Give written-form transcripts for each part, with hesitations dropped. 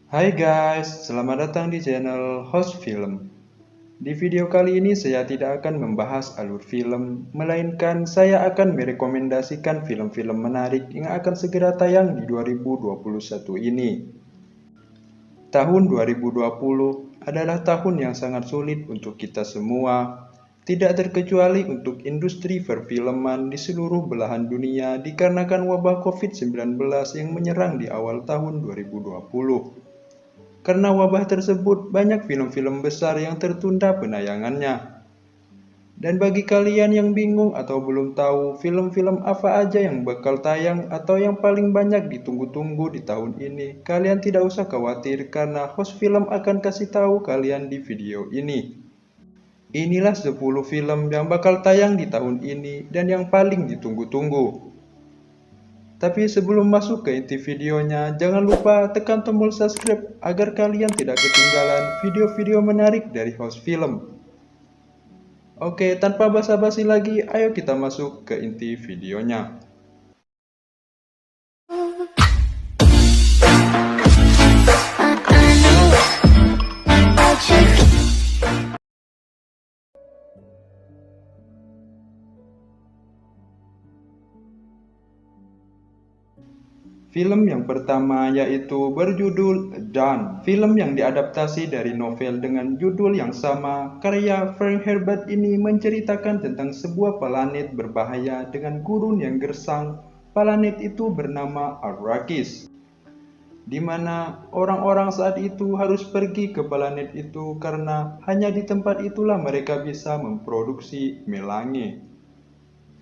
Hai guys, selamat datang di channel Host Film. Di video kali ini saya tidak akan membahas alur film, melainkan saya akan merekomendasikan film-film menarik yang akan segera tayang di 2021 ini. Tahun 2020 adalah tahun yang sangat sulit untuk kita semua, tidak terkecuali untuk industri perfilman di seluruh belahan dunia dikarenakan wabah COVID-19 yang menyerang di awal tahun 2020. Karena wabah tersebut, banyak film-film besar yang tertunda penayangannya. Dan bagi kalian yang bingung atau belum tahu film-film apa aja yang bakal tayang atau yang paling banyak ditunggu-tunggu di tahun ini, kalian tidak usah khawatir karena host film akan kasih tahu kalian di video ini. Inilah 10 film yang bakal tayang di tahun ini dan yang paling ditunggu-tunggu. Tapi sebelum masuk ke inti videonya, jangan lupa tekan tombol subscribe agar kalian tidak ketinggalan video-video menarik dari host film. Oke, tanpa basa-basi lagi, ayo kita masuk ke inti videonya. Film yang pertama yaitu berjudul Dawn. Film yang diadaptasi dari novel dengan judul yang sama, karya Frank Herbert ini menceritakan tentang sebuah planet berbahaya dengan gurun yang gersang. Planet itu bernama Arrakis, di mana orang-orang saat itu harus pergi ke planet itu karena hanya di tempat itulah mereka bisa memproduksi melange.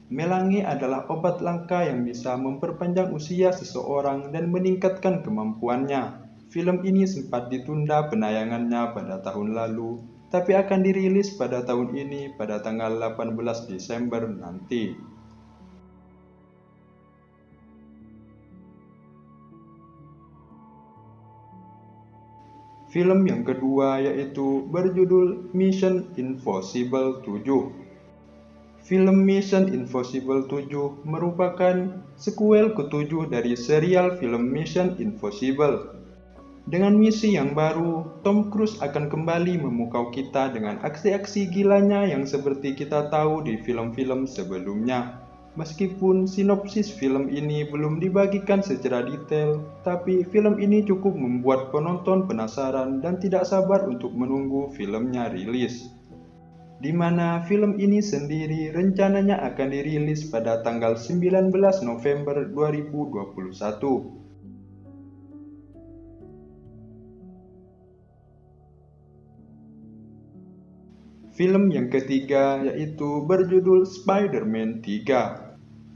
Melange adalah obat langka yang bisa memperpanjang usia seseorang dan meningkatkan kemampuannya. Film ini sempat ditunda penayangannya pada tahun lalu, tapi akan dirilis pada tahun ini pada tanggal 18 Desember nanti. Film yang kedua yaitu berjudul Mission Impossible 7. Film Mission Impossible 7 merupakan sequel ketujuh dari serial film Mission Impossible. Dengan misi yang baru, Tom Cruise akan kembali memukau kita dengan aksi-aksi gilanya yang seperti kita tahu di film-film sebelumnya. Meskipun sinopsis film ini belum dibagikan secara detail, tapi film ini cukup membuat penonton penasaran dan tidak sabar untuk menunggu filmnya rilis. Di mana film ini sendiri rencananya akan dirilis pada tanggal 19 November 2021. Film yang ketiga yaitu berjudul Spider-Man 3.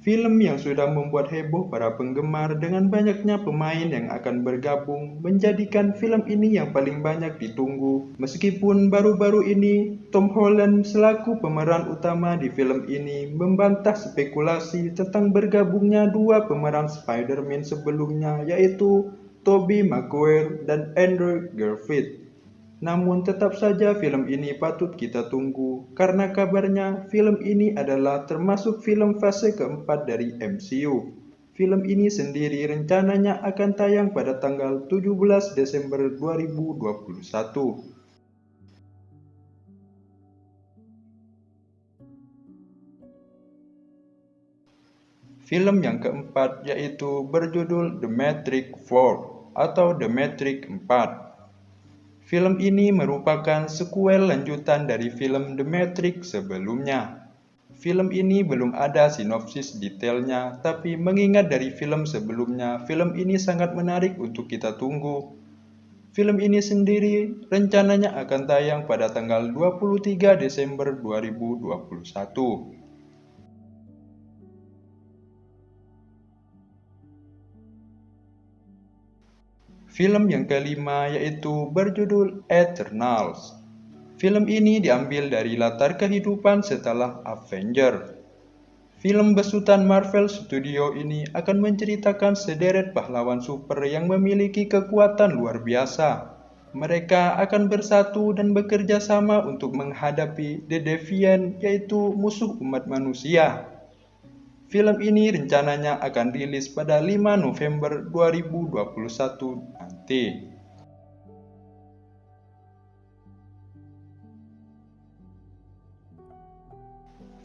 Film yang sudah membuat heboh para penggemar dengan banyaknya pemain yang akan bergabung menjadikan film ini yang paling banyak ditunggu. Meskipun baru-baru ini Tom Holland selaku pemeran utama di film ini membantah spekulasi tentang bergabungnya dua pemeran Spider-Man sebelumnya yaitu Tobey Maguire dan Andrew Garfield. Namun tetap saja film ini patut kita tunggu karena kabarnya film ini adalah termasuk film fase keempat dari MCU. Film ini sendiri rencananya akan tayang pada tanggal 17 Desember 2021. Film yang keempat yaitu berjudul The Matrix 4 atau The Matrix 4. Film ini merupakan sequel lanjutan dari film The Matrix sebelumnya. Film ini belum ada sinopsis detailnya, tapi mengingat dari film sebelumnya, film ini sangat menarik untuk kita tunggu. Film ini sendiri rencananya akan tayang pada tanggal 23 Desember 2021. Film yang kelima yaitu berjudul Eternals. Film ini diambil dari latar kehidupan setelah Avenger. Film besutan Marvel Studio ini akan menceritakan sederet pahlawan super yang memiliki kekuatan luar biasa. Mereka akan bersatu dan bekerja sama untuk menghadapi The Deviant, yaitu musuh umat manusia. Film ini rencananya akan rilis pada 5 November 2021 nanti.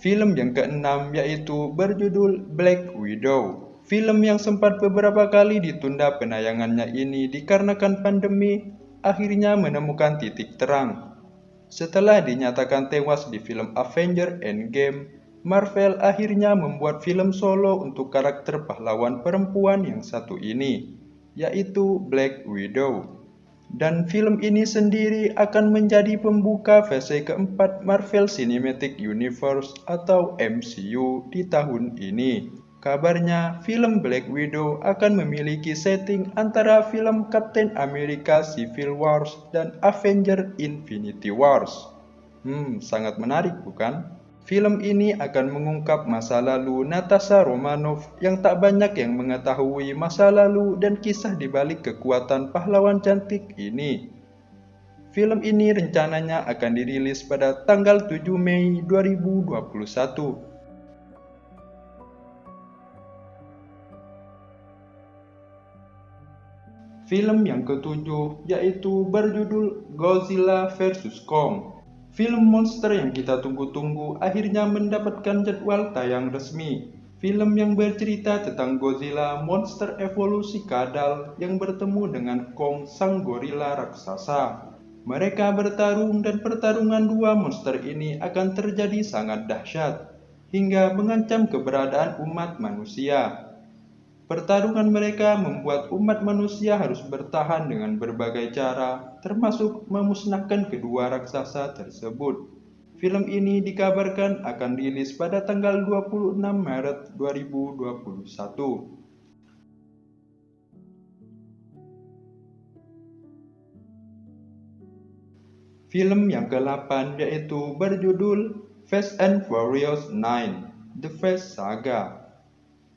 Film yang keenam yaitu berjudul Black Widow. Film yang sempat beberapa kali ditunda penayangannya ini dikarenakan pandemi, akhirnya menemukan titik terang. Setelah dinyatakan tewas di film Avengers Endgame, Marvel akhirnya membuat film solo untuk karakter pahlawan perempuan yang satu ini, yaitu Black Widow. Dan film ini sendiri akan menjadi pembuka fase keempat Marvel Cinematic Universe atau MCU di tahun ini. Kabarnya, film Black Widow akan memiliki setting antara film Captain America Civil Wars dan Avengers Infinity Wars. Sangat menarik bukan? Film ini akan mengungkap masa lalu Natasha Romanoff yang tak banyak yang mengetahui masa lalu dan kisah di balik kekuatan pahlawan cantik ini. Film ini rencananya akan dirilis pada tanggal 7 Mei 2021. Film yang ketujuh yaitu berjudul Godzilla vs Kong. Film monster yang kita tunggu-tunggu akhirnya mendapatkan jadwal tayang resmi. Film yang bercerita tentang Godzilla, monster evolusi kadal yang bertemu dengan Kong, sang gorila raksasa. Mereka bertarung dan pertarungan dua monster ini akan terjadi sangat dahsyat, hingga mengancam keberadaan umat manusia. Pertarungan mereka membuat umat manusia harus bertahan dengan berbagai cara, termasuk memusnahkan kedua raksasa tersebut. Film ini dikabarkan akan rilis pada tanggal 26 Maret 2021. Film yang ke-8 yaitu berjudul Fast and Furious 9: The Fast Saga.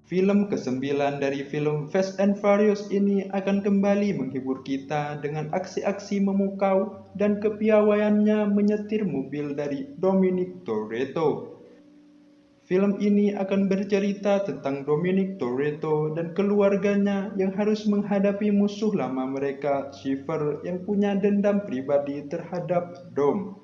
Film ke-9 dari film Fast and Furious ini akan kembali menghibur kita dengan aksi-aksi memukau dan kepiawaiannya menyetir mobil dari Dominic Toretto. Film ini akan bercerita tentang Dominic Toretto dan keluarganya yang harus menghadapi musuh lama mereka, Shiver, yang punya dendam pribadi terhadap Dom.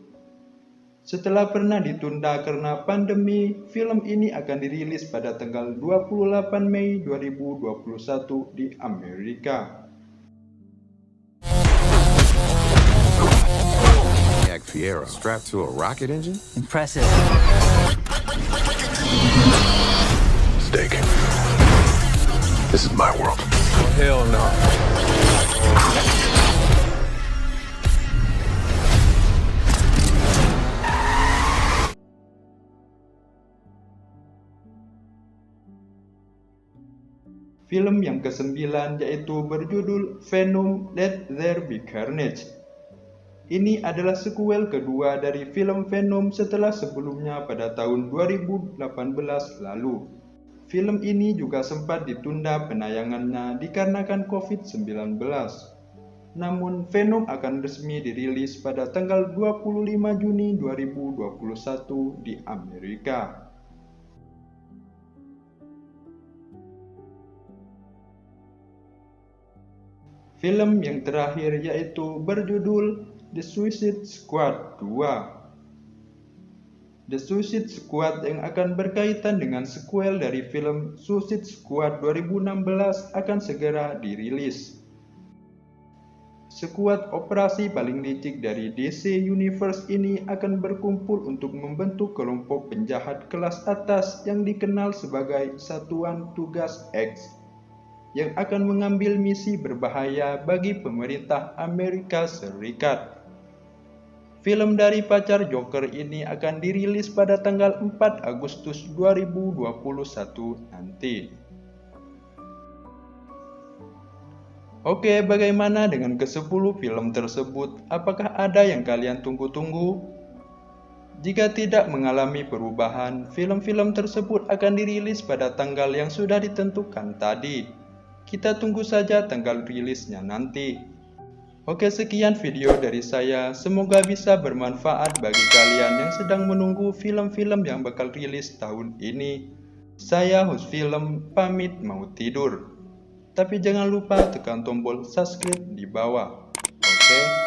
Setelah pernah ditunda karena pandemi, film ini akan dirilis pada tanggal 28 Mei 2021 di Amerika. Fiero strapped to a rocket engine? Impressive. Steak. This is my world. Oh, hell no. Film yang ke-9 yaitu berjudul Venom: Let There Be Carnage. Ini adalah sequel kedua dari film Venom setelah sebelumnya pada tahun 2018 lalu. Film ini juga sempat ditunda penayangannya dikarenakan COVID-19. Namun Venom akan resmi dirilis pada tanggal 25 Juni 2021 di Amerika. Film yang terakhir yaitu berjudul The Suicide Squad 2. The Suicide Squad yang akan berkaitan dengan sequel dari film Suicide Squad 2016 akan segera dirilis. Skuad operasi paling licik dari DC Universe ini akan berkumpul untuk membentuk kelompok penjahat kelas atas yang dikenal sebagai Satuan Tugas X, yang akan mengambil misi berbahaya bagi pemerintah Amerika Serikat. Film dari pacar Joker ini akan dirilis pada tanggal 4 Agustus 2021 nanti. Oke, bagaimana dengan ke-10 film tersebut? Apakah ada yang kalian tunggu-tunggu? Jika tidak mengalami perubahan, film-film tersebut akan dirilis pada tanggal yang sudah ditentukan tadi. Kita tunggu saja tanggal rilisnya nanti. Oke, sekian video dari saya. Semoga bisa bermanfaat bagi kalian yang sedang menunggu film-film yang bakal rilis tahun ini. Saya host film pamit mau tidur. Tapi jangan lupa tekan tombol subscribe di bawah. Oke?